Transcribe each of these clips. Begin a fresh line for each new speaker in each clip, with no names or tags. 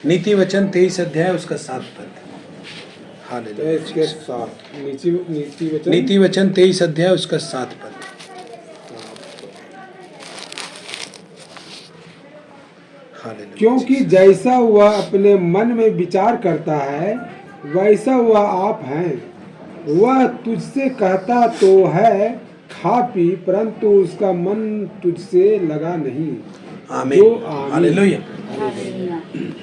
नीति वचन 23 अध्याय उसका 7 पद। हालेलुया। नीति वचन 23 अध्याय उसका 7 पद। हालेलुया।
क्योंकि जैसा वह अपने मन में विचार करता है वैसा वह आप हैं। वह तुझसे कहता तो है खा पी, परंतु उसका मन तुझसे लगा नहीं।
आमीन। हालेलुया।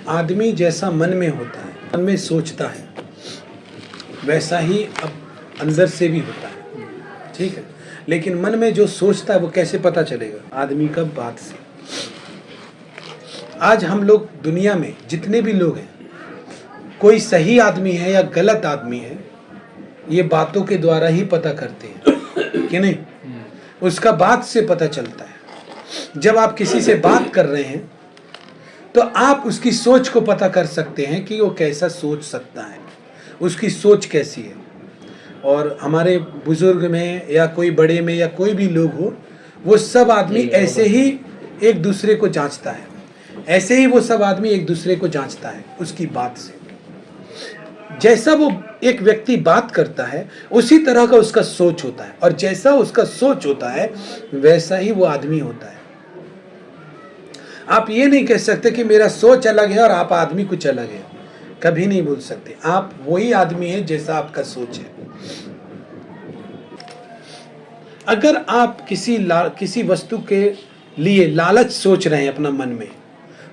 आदमी जैसा मन में होता है, मन में सोचता है, वैसा ही अब अंदर से भी होता है। ठीक है, लेकिन मन में जो सोचता है वो कैसे पता चलेगा? आदमी का बात से। आज हम लोग दुनिया में जितने भी लोग हैं, कोई सही आदमी है या गलत आदमी है, ये बातों के द्वारा ही पता करते हैं कि नहीं? उसका बात से पता चलता है। जब आप किसी से बात कर रहे हैं तो आप उसकी सोच को पता कर सकते हैं कि वो कैसा सोच सकता है, उसकी सोच कैसी है। और हमारे बुजुर्ग में या कोई बड़े में या कोई भी लोग हो, वो सब आदमी ऐसे ही एक दूसरे को जांचता है, ऐसे ही वो सब आदमी एक दूसरे को जांचता है उसकी बात से। जैसा वो एक व्यक्ति बात करता है उसी तरह का उसका सोच होता है, और जैसा उसका सोच होता है वैसा ही वो आदमी होता है। आप ये नहीं कह सकते कि मेरा सोच अलग है और आप आदमी कुछ अलग है, कभी नहीं बोल सकते। आप वही आदमी है जैसा आपका सोच है। अगर आप किसी वस्तु के लिए लालच सोच रहे हैं अपना मन में,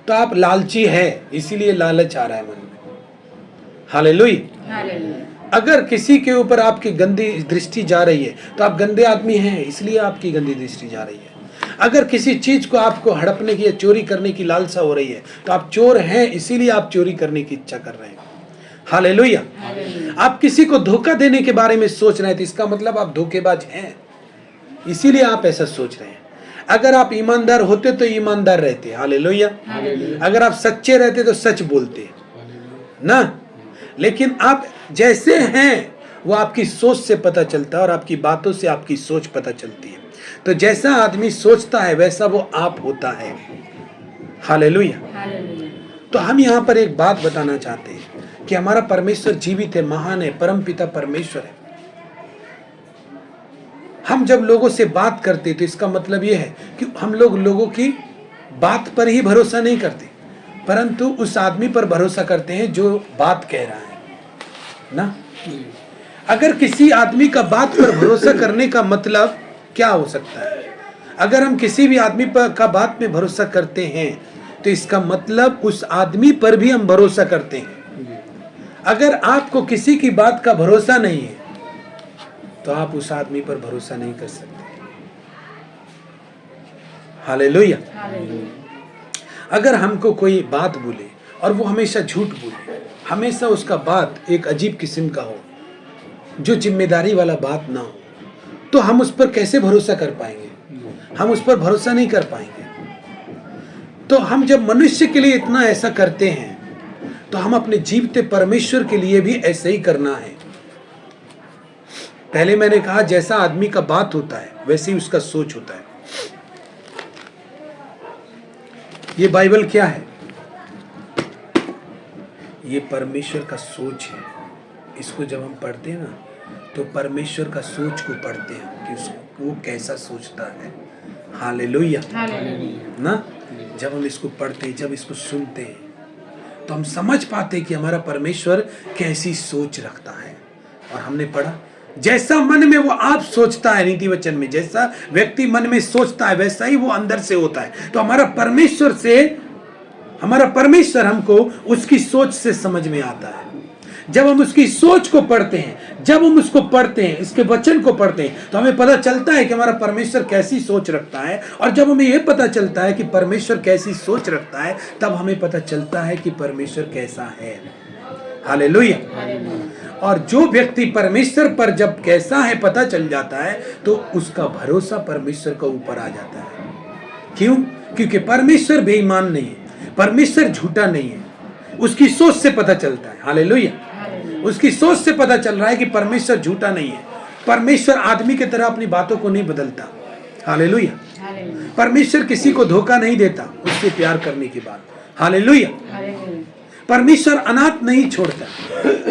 तो आप लालची है, इसीलिए लालच आ रहा है मन में। हालेलुया। अगर किसी के ऊपर आपकी गंदी दृष्टि जा रही है तो आप गंदे आदमी हैं, इसलिए आपकी गंदी दृष्टि जा रही है। अगर किसी चीज को आपको हड़पने की या चोरी करने की लालसा हो रही है तो आप चोर हैं, इसीलिए आप चोरी करने की इच्छा कर रहे हैं। हालेलुया। आप किसी को धोखा देने के बारे में सोच रहे हैं तो इसका मतलब आप धोखेबाज हैं, इसीलिए आप ऐसा सोच रहे हैं। अगर आप ईमानदार होते तो ईमानदार रहते। हालेलुया। अगर आप सच्चे रहते तो सच बोलते ना। लेकिन आप जैसे हैं वो आपकी सोच से पता चलता है, और आपकी बातों से आपकी सोच पता चलती है। तो जैसा आदमी सोचता है वैसा वो आप होता है। हालेलुया। तो हम यहाँ पर एक बात बताना चाहते हैं कि हमारा परमेश्वर जीवित है, महान है, परमपिता परमेश्वर है। हम जब लोगों से बात करते तो इसका मतलब ये है कि हम लोगों की बात पर ही भरोसा नहीं करते, परंतु उस आदमी पर भरोसा करते हैं जो बात कह रहा है ना। अगर किसी आदमी का बात पर भरोसा करने का मतलब क्या हो सकता है? अगर हम किसी भी आदमी पर का बात में भरोसा करते हैं तो इसका मतलब उस आदमी पर भी हम भरोसा करते हैं। अगर आपको किसी की बात का भरोसा नहीं है तो आप उस आदमी पर भरोसा नहीं कर सकते। हालेलुया। अगर हमको कोई बात बोले और वो हमेशा झूठ बोले, हमेशा उसका बात एक अजीब किस्म का हो, जो जिम्मेदारी वाला बात ना हो, तो हम उस पर कैसे भरोसा कर पाएंगे? हम उस पर भरोसा नहीं कर पाएंगे। तो हम जब मनुष्य के लिए इतना ऐसा करते हैं तो हम अपने जीवते परमेश्वर के लिए भी ऐसे ही करना है। पहले मैंने कहा जैसा आदमी का बात होता है वैसे ही उसका सोच होता है। ये बाइबल क्या है? ये परमेश्वर का सोच है। इसको जब हम पढ़ते हैं ना तो परमेश्वर का सोच को पढ़ते हैं कि वो कैसा सोचता है। हालेलुया ना। जब हम इसको पढ़ते हैं, जब इसको सुनते हैं, तो हम समझ पाते हैं कि हमारा परमेश्वर कैसी सोच रखता है। और हमने पढ़ा जैसा मन में वो आप सोचता है, नीति वचन में जैसा व्यक्ति मन में सोचता है वैसा ही वो अंदर से होता है। तो हमारा परमेश्वर हमको उसकी सोच से समझ में आता है। जब हम उसकी सोच को पढ़ते हैं, जब हम उसको पढ़ते हैं, इसके वचन को पढ़ते हैं, तो हमें पता चलता है कि हमारा परमेश्वर कैसी सोच रखता है। और जब हमें यह पता चलता है कि परमेश्वर कैसी सोच रखता है, तब हमें पता चलता है कि परमेश्वर कैसा है। हालेलुया। और जो व्यक्ति परमेश्वर पर जब कैसा है पता चल जाता है तो उसका भरोसा परमेश्वर के ऊपर आ जाता है। क्यों? क्योंकि परमेश्वर बेईमान नहीं है, परमेश्वर झूठा नहीं है। उसकी सोच से पता चलता है। हालेलुया। उसकी सोच से पता चल रहा है कि परमेश्वर झूठा नहीं है। परमेश्वर आदमी की तरह अपनी बातों को नहीं बदलता। हालेलुया। परमेश्वर किसी को धोखा नहीं देता उससे प्यार करने की बात। हालेलुया। परमेश्वर अनाथ नहीं छोड़ता,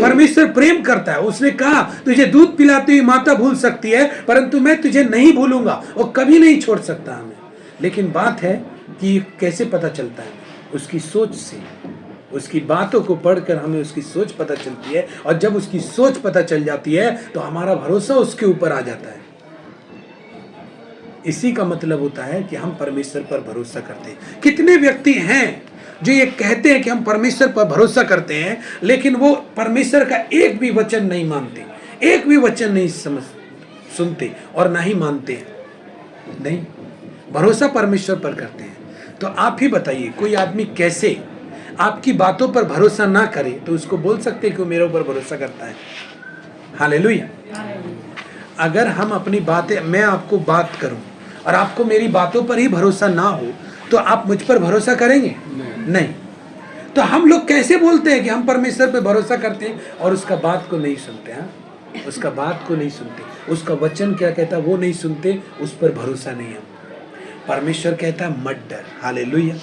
परमेश्वर प्रेम करता है। उसने कहा तुझे दूध पिलाती हुई माता भूल सकती है, परंतु मैं तुझे नहीं भूलूंगा, वो कभी नहीं छोड़ सकता हमें। लेकिन बात है कि कैसे पता चलता है, उसकी सोच से, उसकी बातों को पढ़कर हमें उसकी सोच पता चलती है, और जब उसकी सोच पता चल जाती है तो हमारा भरोसा उसके ऊपर आ जाता है। इसी का मतलब होता है कि हम परमेश्वर पर भरोसा करते हैं। कितने व्यक्ति हैं जो ये कहते हैं कि हम परमेश्वर पर भरोसा करते हैं, लेकिन वो परमेश्वर का एक भी वचन नहीं मानते, एक भी वचन नहीं सुनते और ना ही मानते हैं। नहीं, भरोसा परमेश्वर पर करते हैं। तो आप ही बताइए, कोई आदमी कैसे आपकी बातों पर भरोसा ना करे तो उसको बोल सकते हैं कि वो मेरे ऊपर भरोसा करता है। हालेलुया। अगर हम अपनी बातें, मैं आपको बात करूं और आपको मेरी बातों पर ही भरोसा ना हो तो आप मुझ पर भरोसा करेंगे? नहीं। तो हम लोग कैसे बोलते हैं कि हम परमेश्वर पे भरोसा करते हैं और उसका बात को नहीं सुनते? हाँ, उसका बात को नहीं सुनते, उसका वचन क्या कहता है वो नहीं सुनते, उस पर भरोसा नहीं है। परमेश्वर कहता है मत डर। हालेलुया।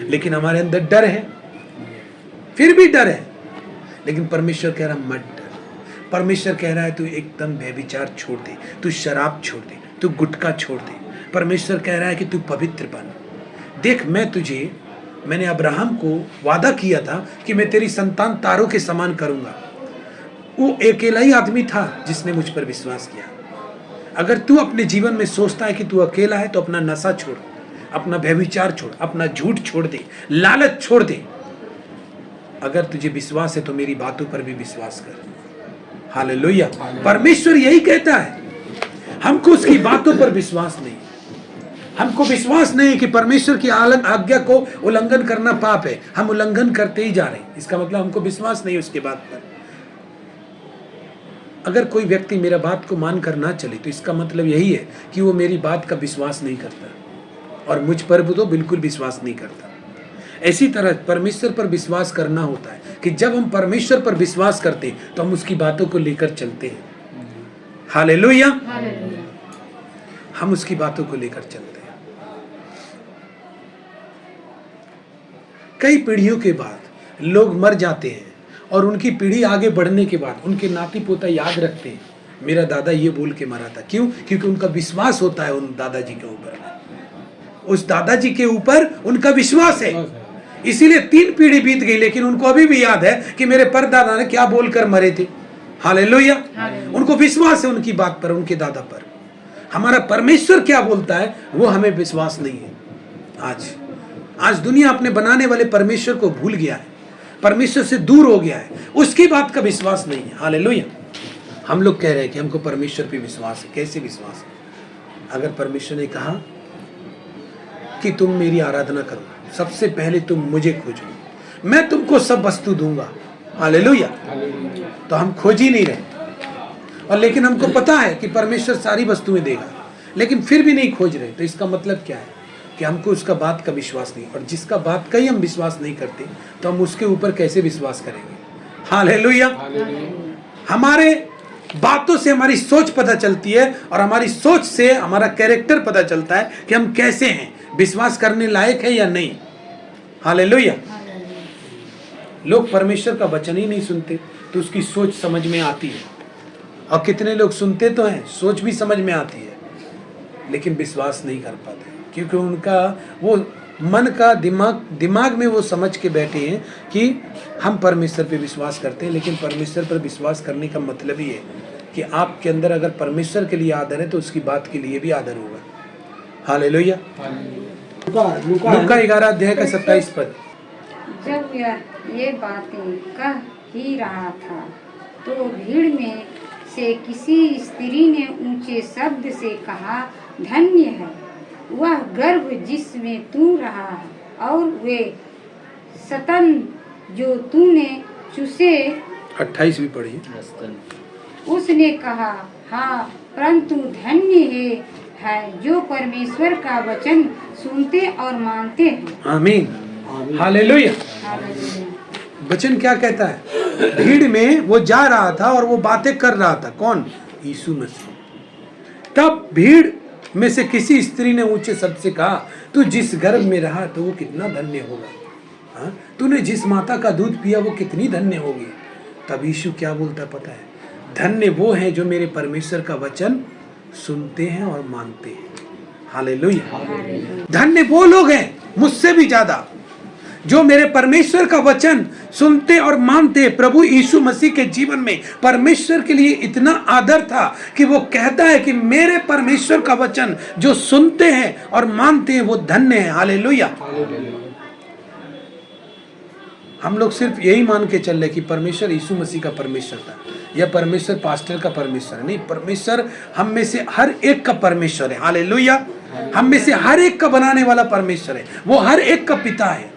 लेकिन हमारे अंदर डर है, फिर भी डर है, लेकिन परमेश्वर कह रहा है मत डर। परमेश्वर कह रहा है तू एकदम व्यभिचार छोड़ दे, तू शराब छोड़ दे, तू गुटखा छोड़ दे। परमेश्वर कह रहा है कि तू पवित्र बन। देख, मैंने अब्राहम को वादा किया था कि मैं तेरी संतान तारों के समान करूंगा। वो अकेला ही आदमी था जिसने मुझ पर विश्वास किया। अगर तू अपने जीवन में सोचता है कि तू अकेला है तो अपना नशा छोड़, अपना व्यभिचार छोड़, अपना झूठ छोड़ दे, लालच छोड़ दे। अगर तुझे विश्वास है तो मेरी बातों पर भी विश्वास कर। हालेलुया। परमेश्वर यही कहता है, हमको उसकी बातों पर विश्वास नहीं। हमको विश्वास नहीं कि परमेश्वर की आज्ञा को उल्लंघन करना पाप है, हम उल्लंघन करते ही जा रहे हैं। इसका मतलब हमको विश्वास नहीं उसकी बात पर। अगर कोई व्यक्ति मेरा बात को मान कर ना चले तो इसका मतलब यही है कि वो मेरी बात का विश्वास नहीं करता और मुझ पर तो बिल्कुल विश्वास नहीं करता। इसी तरह परमेश्वर पर विश्वास करना होता है कि जब हम परमेश्वर पर विश्वास करते हैं तो हम उसकी बातों को लेकर चलते हैं। हालेलुया। हम उसकी बातों को लेकर चलते हैं। कई पीढ़ियों के बाद लोग मर जाते हैं और उनकी पीढ़ी आगे बढ़ने के बाद उनके नाती पोता याद रखते हैं, मेरा दादा ये बोल के मरा था। क्यों? क्योंकि उनका विश्वास होता है उन दादाजी के ऊपर, उस दादाजी के ऊपर उनका विश्वास है। इसीलिए 3 पीढ़ी बीत गई लेकिन उनको अभी भी याद है कि मेरे परदादा ने क्या बोलकर मरे थे। हालेलुया। उनको विश्वास है उनकी बात पर, उनके दादा पर। हमारा परमेश्वर क्या बोलता है वो हमें विश्वास नहीं है। आज दुनिया अपने बनाने वाले परमेश्वर को भूल गया है, परमेश्वर से दूर हो गया है, उसकी बात का विश्वास नहीं है। हालेलुया। हम लोग कह रहे हैं कि हमको परमेश्वर पे विश्वास है। कैसे विश्वास है? अगर परमेश्वर ने कहा कि तुम मेरी आराधना करो, सबसे पहले तुम मुझे खोजो, मैं तुमको सब वस्तु दूंगा। हालेलुया। तो हम खोज ही नहीं रहे, और लेकिन हमको पता है कि परमेश्वर सारी वस्तुएं देगा, लेकिन फिर भी नहीं खोज रहे। तो इसका मतलब क्या है कि हमको उसका बात का विश्वास नहीं, और जिसका बात का ही हम विश्वास नहीं करते तो हम उसके ऊपर कैसे विश्वास करेंगे? हालेलुया। हमारे बातों से हमारी सोच पता चलती है और हमारी सोच से हमारा कैरेक्टर पता चलता है कि हम कैसे हैं, विश्वास करने लायक है या नहीं। हालेलुया। लोग परमेश्वर का वचन ही नहीं सुनते तो उसकी सोच समझ में आती है, और कितने लोग सुनते तो हैं, सोच भी समझ में आती है, लेकिन विश्वास नहीं कर पाते क्योंकि उनका वो मन का दिमाग में वो समझ के बैठे हैं कि हम परमेश्वर पे विश्वास करते हैं। लेकिन परमेश्वर पर विश्वास करने का मतलब ही है कि आपके अंदर अगर परमेश्वर के लिए आदर है तो उसकी बात के लिए भी आदर होगा। हालेलुया। लूका 11 अध्याय का 27 पद।
जब ये बातें कह ही रहा था तो भीड़ में से किसी स्त्री ने ऊंचे शब्द से कहा, धन्य है वह गर्भ जिसमें तू रहा है और वे स्तन जो तूने चूसे।
28 भी पढ़िए।
उसने कहा, हाँ, परंतु धन्य है जो परमेश्वर का वचन सुनते और मानते हैं।
आमीन। हालेलुया। वचन क्या कहता है? भीड़ में वो जा रहा था और वो बातें कर रहा था। कौन? यीशु मसीह। तब भीड़ में से किसी स्त्री ने ऊंचे शब्द से कहा, तू जिस गर्भ में रहा तो वो कितना धन्य होगा। हाँ, तूने जिस माता का दूध पिया वो कितनी धन्य होगी। तब यीशु क्या बोलता है पता है? धन्य वो हैं जो मेरे परमेश्वर का वचन सुनते हैं और मानते हैं। हालेलुया। धन्य वो लोग हैं मुझसे भी ज्यादा जो मेरे परमेश्वर का वचन सुनते और मानते हैं। प्रभु यीशु मसीह के जीवन में परमेश्वर के लिए इतना आदर था कि वो कहता है कि मेरे परमेश्वर का वचन जो सुनते हैं और मानते हैं वो धन्य है। हालेलुया। हम लोग सिर्फ यही मान के चल रहे कि परमेश्वर यीशु मसीह का परमेश्वर था या परमेश्वर पास्टर का परमेश्वर है। नहीं, परमेश्वर हम में से हर एक का परमेश्वर है। हालेलुया। हम में से हर एक का बनाने वाला परमेश्वर है, वो हर एक का पिता है।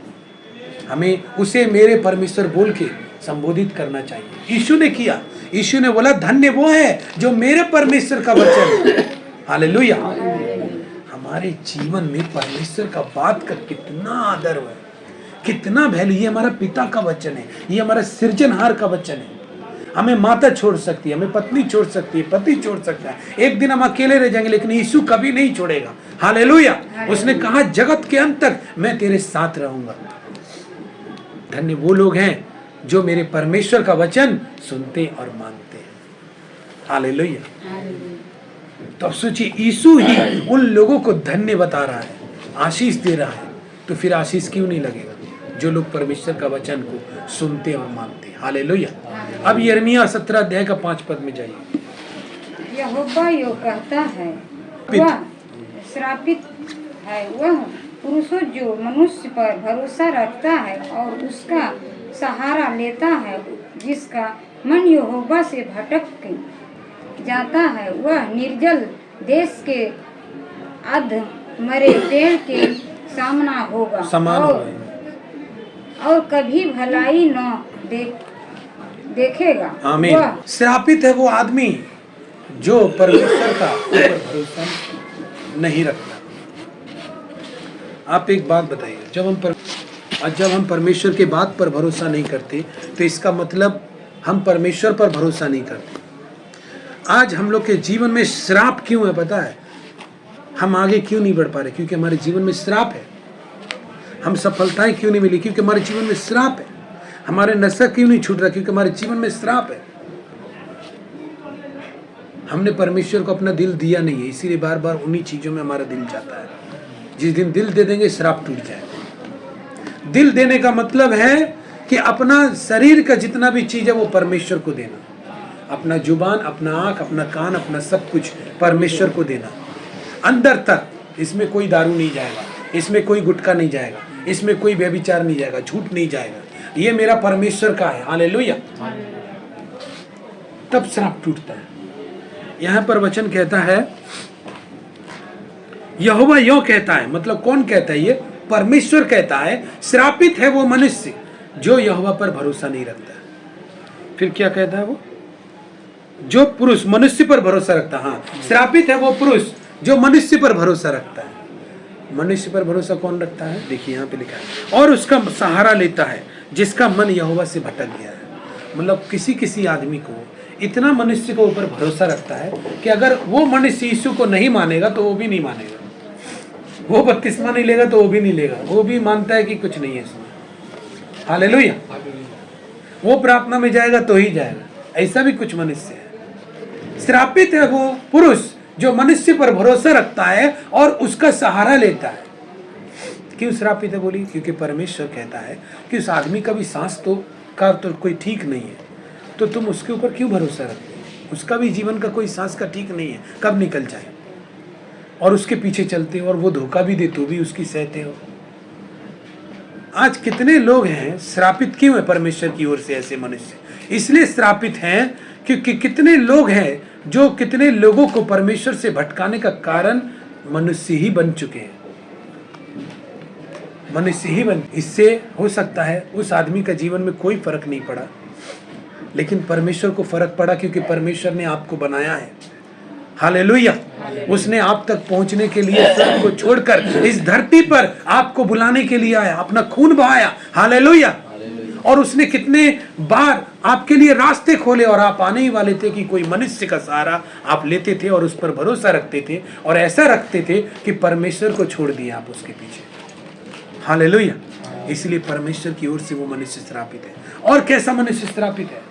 हमें उसे मेरे परमेश्वर बोल के संबोधित करना चाहिए। यीशु ने किया, यीशु ने बोला धन्य वो है जो मेरे परमेश्वर का वचन है। हालेलुया। हमारे जीवन में परमेश्वर का बात का कितना आदर है, कितना वैल्यू। ये हमारा पिता का वचन है, ये हमारा सृजनहार का वचन है। हमें माता छोड़ सकती है, हमें पत्नी छोड़ सकती है, पति छोड़ सकता है, एक दिन हम अकेले रह जाएंगे, लेकिन यीशु कभी नहीं छोड़ेगा। हालेलुया। उसने कहा जगत के अंत तक मैं तेरे साथ रहूंगा। धन्य वो लोग हैं जो मेरे परमेश्वर का वचन सुनते और मानते हैं। हालेलुया। तो अब सोचिए, यीशु ही उन लोगों को धन्य बता रहा है, आशीष दे रहा है, तो फिर आशीष क्यों नहीं लगेगा जो लोग परमेश्वर का वचन को सुनते और मानते हैं। हालेलुया। अब यिर्मयाह 17 अध्याय का 5 पद में जाइए।
यहोवा यो कहता है, वह श्रापित है वह पुरुष जो मनुष्य पर भरोसा रखता है और उसका सहारा लेता है, जिसका मन यहोवा से भटक जाता है। वह निर्जल देश के अध मरे पेड़ के सामना होगा और कभी भलाई न देखेगा।
आमीन। श्रापित है वो आदमी जो परमेश्वर का भरोसा नहीं रखता। आप एक बात बताइए, जब हम परमेश्वर के बात पर भरोसा नहीं करते तो इसका मतलब हम परमेश्वर पर भरोसा नहीं करते। आज हम लोग के जीवन में श्राप क्यों है पता है? हम आगे क्यों नहीं बढ़ पा रहे? क्योंकि हमारे जीवन में श्राप है। हम सफलताएं क्यों नहीं मिली? क्योंकि हमारे जीवन में श्राप है। हमारे नशा क्यों नहीं छूट रहा? क्योंकि हमारे जीवन में श्राप है। हमने परमेश्वर को अपना दिल दिया नहीं है, इसीलिए बार बार उन्हीं चीजों में हमारा दिल जाता है। जिस दिन दिल दे देंगे श्राप टूट जाएगा। दिल देने का मतलब है कि अपना शरीर का जितना भी चीज है वो परमेश्वर को देना। अपना जुबान, अपना आंख, अपना कान, अपना सब कुछ परमेश्वर को देना। अंदर तक इसमें कोई दारू नहीं जाएगा, इसमें कोई गुटखा नहीं जाएगा, इसमें कोई व्यभिचार नहीं जाएगा, झूठ नहीं जाएगा। ये मेरा परमेश्वर का है। हालेलुया। तब श्राप टूटता है। यहाँ पर वचन कहता है, यहोवा यो कहता है, मतलब कौन कहता है? ये परमेश्वर कहता है, श्रापित है वो मनुष्य जो यहोवा पर भरोसा नहीं रखता। फिर क्या कहता है वो? जो पुरुष मनुष्य पर भरोसा रखता। हाँ, श्रापित है वो पुरुष जो मनुष्य पर भरोसा रखता है। मनुष्य पर भरोसा कौन रखता है? देखिए यहाँ पे लिखा है, और उसका सहारा लेता है जिसका मन यहोवा से भटक गया है। मतलब किसी आदमी को इतना मनुष्य के ऊपर भरोसा रखता है कि अगर वो मनुष्य यीशु को नहीं मानेगा तो वो भी नहीं मानेगा, वो बपतिस्मा नहीं लेगा तो वो भी नहीं लेगा, वो भी मानता है कि कुछ नहीं है इसमें। हालेलुया। वो प्रार्थना में जाएगा तो ही जाएगा, ऐसा भी कुछ मनुष्य है। श्रापित है वो पुरुष जो मनुष्य पर भरोसा रखता है और उसका सहारा लेता है। क्यों श्रापित है बोली? क्योंकि परमेश्वर कहता है कि उस आदमी का भी सांस का तो कोई ठीक नहीं है, तो तुम उसके ऊपर क्यों भरोसा रखते हो? उसका भी जीवन का कोई सांस का ठीक नहीं है, कब निकल जाए, और उसके पीछे चलते हो और वो धोखा भी दे तो भी उसकी सहते हो। आज कितने लोग हैं श्रापित क्यों है परमेश्वर की ओर से? ऐसे मनुष्य इसलिए श्रापित हैं क्योंकि कितने लोग हैं जो कितने लोगों को परमेश्वर से भटकाने का कारण मनुष्य ही बन चुके हैं। मनुष्य ही बन। इससे हो सकता है उस आदमी का जीवन में कोई फर्क नहीं पड़ा, लेकिन परमेश्वर को फर्क पड़ा, क्योंकि परमेश्वर ने आपको बनाया है। हालेलुया। उसने आप तक पहुंचने के लिए स्वर्ग को छोड़कर इस धरती पर आपको बुलाने के लिए आया, अपना खून बहाया। हालेलुया। और उसने कितने बार आपके लिए रास्ते खोले, और आप आने ही वाले थे कि कोई मनुष्य का सहारा आप लेते थे और उस पर भरोसा रखते थे, और ऐसा रखते थे कि परमेश्वर को छोड़ दिया आप उसके पीछे। हालेलुया। इसलिए परमेश्वर की ओर से वो मनुष्य श्रापित है। और कैसा मनुष्य श्रापित है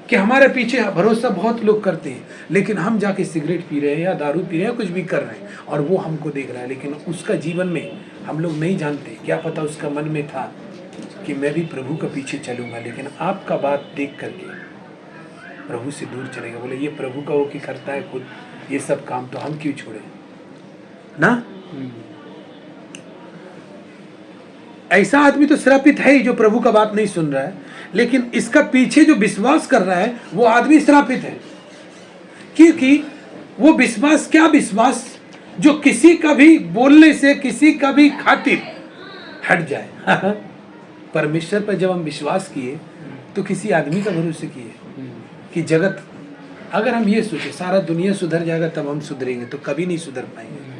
कि हमारे पीछे भरोसा बहुत लोग करते हैं, लेकिन हम जाके सिगरेट पी रहे हैं या दारू पी रहे हैं, कुछ भी कर रहे हैं और वो हमको देख रहा है, लेकिन उसका जीवन में हम लोग नहीं जानते। क्या पता उसका मन में था कि मैं भी प्रभु के पीछे चलूंगा, लेकिन आपका बात देख करके प्रभु से दूर चलेगा। बोले ये प्रभु का वो की करता है खुद ये सब काम, तो हम क्यों छोड़े ना। ऐसा आदमी तो श्रापित है ही जो प्रभु का बात नहीं सुन रहा है, लेकिन इसका पीछे जो विश्वास कर रहा है वो आदमी श्रापित है। क्योंकि वो विश्वास, क्या विश्वास, जो किसी का भी बोलने से, किसी का भी खातिर हट जाए। परमेश्वर पर जब हम विश्वास किए तो किसी आदमी का भरोसे किए कि जगत, अगर हम ये सोचे सारा दुनिया सुधर जाएगा तब हम सुधरेंगे, तो कभी नहीं सुधर पाएंगे।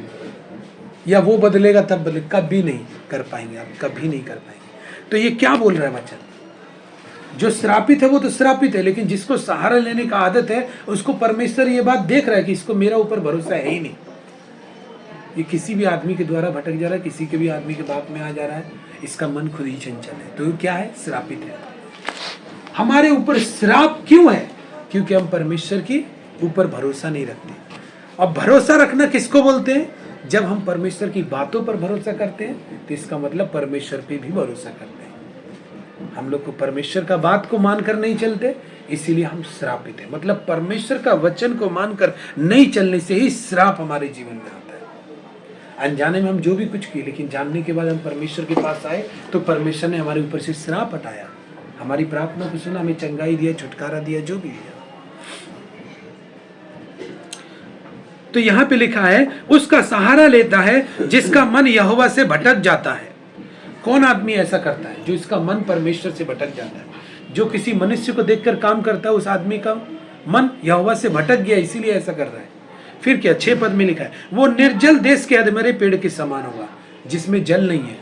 या वो बदलेगा तब बदले, कभी नहीं कर पाएंगे, आप कभी नहीं कर पाएंगे। तो ये क्या बोल रहा है वचन, जो श्रापित है वो तो श्रापित है, लेकिन जिसको सहारा लेने का आदत है उसको परमेश्वर ये बात देख रहा है कि इसको मेरा ऊपर भरोसा है ही नहीं। ये किसी भी आदमी के द्वारा भटक जा रहा है, किसी के भी आदमी के बाप में आ जा रहा है, इसका मन खुद ही चंचल है, तो क्या है, श्रापित है। हमारे ऊपर श्राप क्यों है, क्योंकि हम परमेश्वर की ऊपर भरोसा नहीं रखते। अब भरोसा रखना किसको बोलते हैं, जब हम परमेश्वर की बातों पर भरोसा करते हैं तो इसका मतलब परमेश्वर पे भी भरोसा करते हैं। हम लोग को परमेश्वर का बात को मानकर नहीं चलते, इसीलिए हम श्रापित हैं। मतलब परमेश्वर का वचन को मानकर नहीं चलने से ही श्राप हमारे जीवन में आता है। अनजाने में हम जो भी कुछ किए, लेकिन जानने के बाद हम परमेश्वर के पास आए तो परमेश्वर ने हमारे ऊपर से श्राप हटाया, हमारी प्रार्थना को सुना, हमें चंगाई दिया, छुटकारा दिया, जो भी दिया। तो यहाँ पे लिखा है उसका सहारा लेता है जिसका मन यहोवा से भटक जाता है। कौन आदमी ऐसा करता है जो इसका मन परमेश्वर से भटक जाता है, जो किसी मनुष्य को देखकर काम करता है, उस आदमी का मन यहोवा से भटक गया, इसीलिए ऐसा कर रहा है। फिर क्या 6 पद में लिखा है, वो निर्जल देश के अधमरे पेड़ के समान होगा, जिसमें जल नहीं है।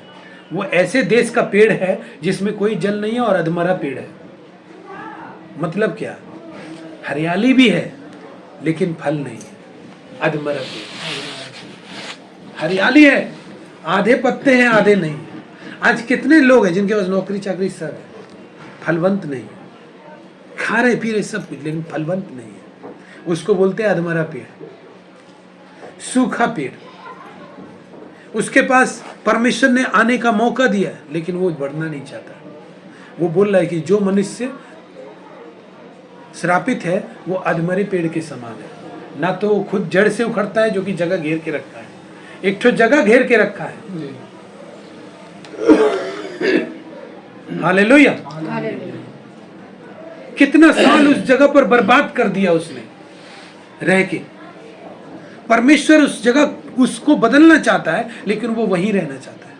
वो ऐसे देश का पेड़ है जिसमें कोई जल नहीं है और अधमरा पेड़ है। मतलब क्या, हरियाली भी है लेकिन फल नहीं है, अधमरा पेड़। हरियाली है, आधे पत्ते हैं आधे नहीं। आज कितने लोग हैं जिनके पास नौकरी चाकरी सब है, फलवंत नहीं, खा रहे पी रहे सब कुछ, लेकिन फलवंत नहीं है। उसको बोलते हैं अधमरा पेड़, सूखा पेड़। उसके पास परमेश्वर ने आने का मौका दिया लेकिन वो बढ़ना नहीं चाहता। वो बोल रहा है कि जो मनुष्य श्रापित है वो अधमरे पेड़ के समान है, ना तो वो खुद जड़ से उखड़ता है, जो कि जगह घेर के रखा है, एक ठो जगह घेर के रखा है। हालेलुया। कितना साल उस जगह पर बर्बाद कर दिया उसने रह के। परमेश्वर उस जगह उसको बदलना चाहता है लेकिन वो वहीं रहना चाहता है।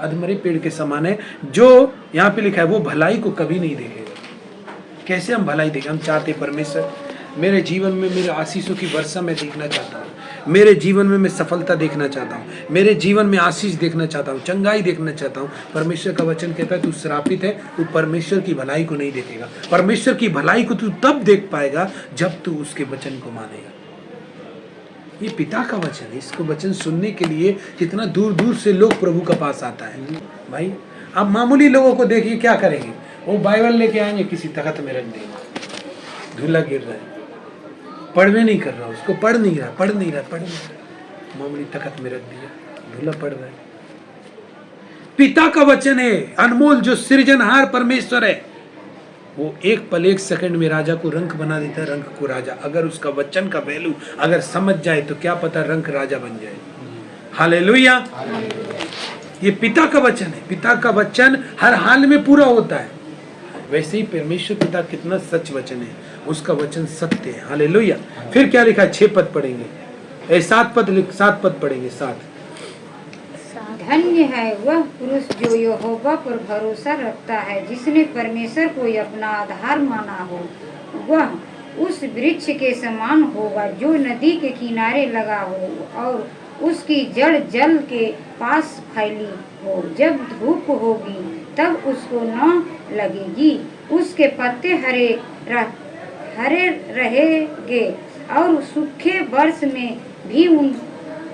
अधमरे पेड़ के समान है, जो यहाँ पे लिखा है वो भलाई को कभी नहीं देखेगा। कैसे हम भलाई देखें, हम चाहते परमेश्वर मेरे जीवन में मेरे आशीषों की वर्षा मैं देखना चाहता हूँ, मेरे जीवन में मैं सफलता देखना चाहता हूँ, मेरे जीवन में आशीष देखना चाहता हूँ, चंगाई देखना चाहता हूँ। परमेश्वर का वचन कहता है तू श्रापित है, तू परमेश्वर की भलाई को नहीं देखेगा। परमेश्वर की भलाई को तू तब देख पाएगा जब तू उसके वचन को मानेगा। ये पिता का वचन है, इसको वचन सुनने के लिए कितना दूर दूर से लोग प्रभु का पास आता है। भाई आप मामूली लोगों को देखिए क्या करेंगे, वो बाइबल लेके आएंगे, किसी तख्त में रख देंगे, धूला गिर रहा है, पढ़वे नहीं कर रहा, उसको पढ़ नहीं रहा, मामूली तख्त में रख दिया, धूला पड़ रहा है। पिता का वचन है अनमोल, जो सृजनहार परमेश्वर है, वो एक पल एक सेकंड में राजा को रंक बना देता है, रंक को राजा। अगर उसका वचन का वैल्यू अगर समझ जाए तो क्या पता रंक राजा बन जाए। हालेलुया। ये पिता का वचन है, पिता का वचन हर हाल में पूरा होता है। वैसे ही परमेश्वर पिता कितना सच वचन है, उसका वचन सत्य है। हालेलुया। फिर क्या लिखा है, 6 पद पढ़ेंगे, 7 पद पढ़ेंगे। 7
धन्य है वह पुरुष जो यहोवा पर भरोसा रखता है, जिसने परमेश्वर को अपना आधार माना हो। वह उस वृक्ष के समान होगा जो नदी के किनारे लगा हो और उसकी जड़ जल के पास फैली हो। जब धूप होगी तब उसको न लगेगी, उसके पत्ते हरे रहेंगे और सूखे वर्ष में भी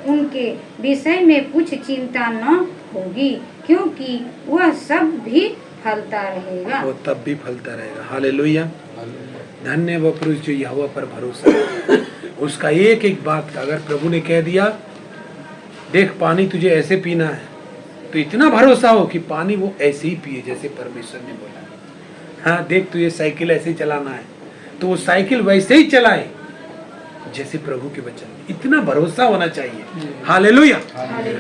उनके विषय में कुछ चिंता न होगी, क्योंकि वह सब भी फलता रहेगा।
वो तब भी फलता रहेगा। हालेलुया। धन्य वो पुरुष जो यहोवा पर भरोसा है। उसका एक एक बात का अगर प्रभु ने कह दिया देख पानी तुझे ऐसे पीना है, तो इतना भरोसा हो कि पानी वो ऐसे ही पिए जैसे परमेश्वर ने बोला। हाँ देख तुझे साइकिल ऐसे ही चलाना है, तो वो साइकिल वैसे ही चलाए जैसे प्रभु के वचन में। इतना भरोसा होना चाहिए। हालेलुया।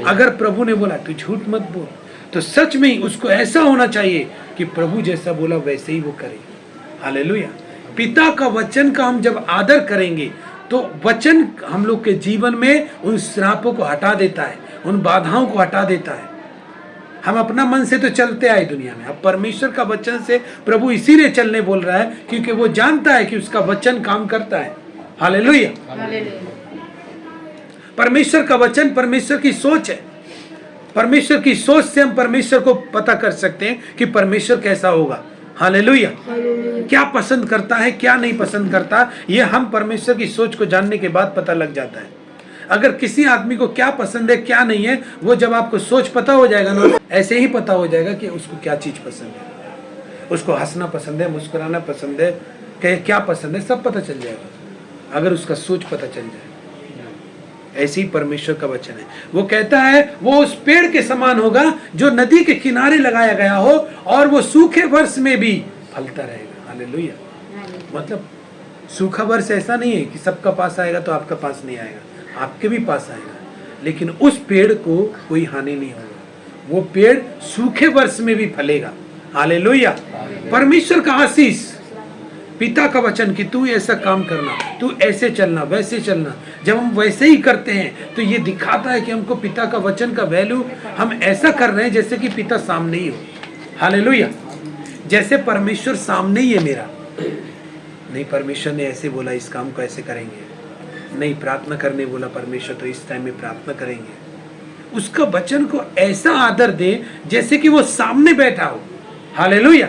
अगर प्रभु ने बोला तू झूठ मत बोल, तो सच में ही उसको ऐसा होना चाहिए कि प्रभु जैसा बोला वैसे ही वो करे। हालेलुया। पिता का वचन का हम जब आदर करेंगे तो वचन हम लोग के जीवन में उन श्रापों को हटा देता है, उन बाधाओं को हटा देता है। हम अपना मन से तो चलते आए दुनिया में, अब परमेश्वर का वचन से प्रभु इसीलिए चलने बोल रहा है क्योंकि वो जानता है कि उसका वचन काम करता है। हालेलुया। परमेश्वर का वचन परमेश्वर की सोच है। परमेश्वर की सोच से हम परमेश्वर को पता कर सकते हैं कि परमेश्वर कैसा होगा। हालेलुया। क्या पसंद करता है, क्या नहीं पसंद करता, ये हम परमेश्वर की सोच को जानने के बाद पता लग जाता है। अगर किसी आदमी को क्या पसंद है क्या नहीं है, वो जब आपको सोच पता हो जाएगा ना, ऐसे ही पता हो जाएगा कि उसको क्या चीज पसंद है। उसको हंसना पसंद है, मुस्कुराना पसंद है, क्या पसंद है, सब पता चल जाएगा अगर उसका सोच पता चल जाए। ऐसे ही परमेश्वर का वचन है। वो कहता है वो उस पेड़ के समान होगा जो नदी के किनारे लगाया गया हो और वो सूखे वर्ष में भी फलता रहेगा। हालेलुया। मतलब सूखा वर्ष ऐसा नहीं है कि सबका पास आएगा तो आपका पास नहीं आएगा, आपके भी पास आएगा, लेकिन उस पेड़ को कोई हानि नहीं होगा। वो पेड़ सूखे वर्ष में भी फलेगा। हालेलुया। परमेश्वर का आशीष, पिता का वचन कि तू ऐसा काम करना, तू ऐसे चलना, वैसे चलना। जब हम वैसे ही करते हैं तो ये दिखाता है कि हमको पिता का वचन का वैल्यू, हम ऐसा कर रहे हैं जैसे कि पिता सामने ही हो। हालेलुया। जैसे परमेश्वर सामने ही है मेरा। नहीं परमेश्वर ने ऐसे बोला इस काम को ऐसे करेंगे, नहीं प्रार्थना करने बोला परमेश्वर तो इस टाइम में प्रार्थना करेंगे। उसका वचन को ऐसा आदर दे जैसे कि वो सामने बैठा हो। हालेलुया।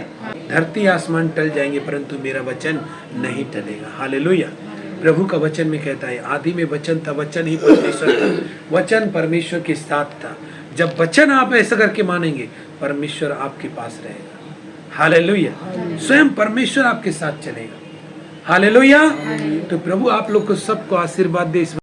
धरती आसमान टल जाएंगे परंतु मेरा वचन नहीं टलेगा। हालेलुया। प्रभु का वचन में कहता है आदि में वचन था, वचन ही परमेश्वर था, वचन परमेश्वर के साथ था। जब वचन आप ऐसा करके मानेंगे परमेश्वर आपके पास रहेगा। हालेलुया। स्वयं परमेश्वर आपके साथ चलेगा। हालेलुया। तो प्रभु आप लोग को सबको आशीर्वाद दे।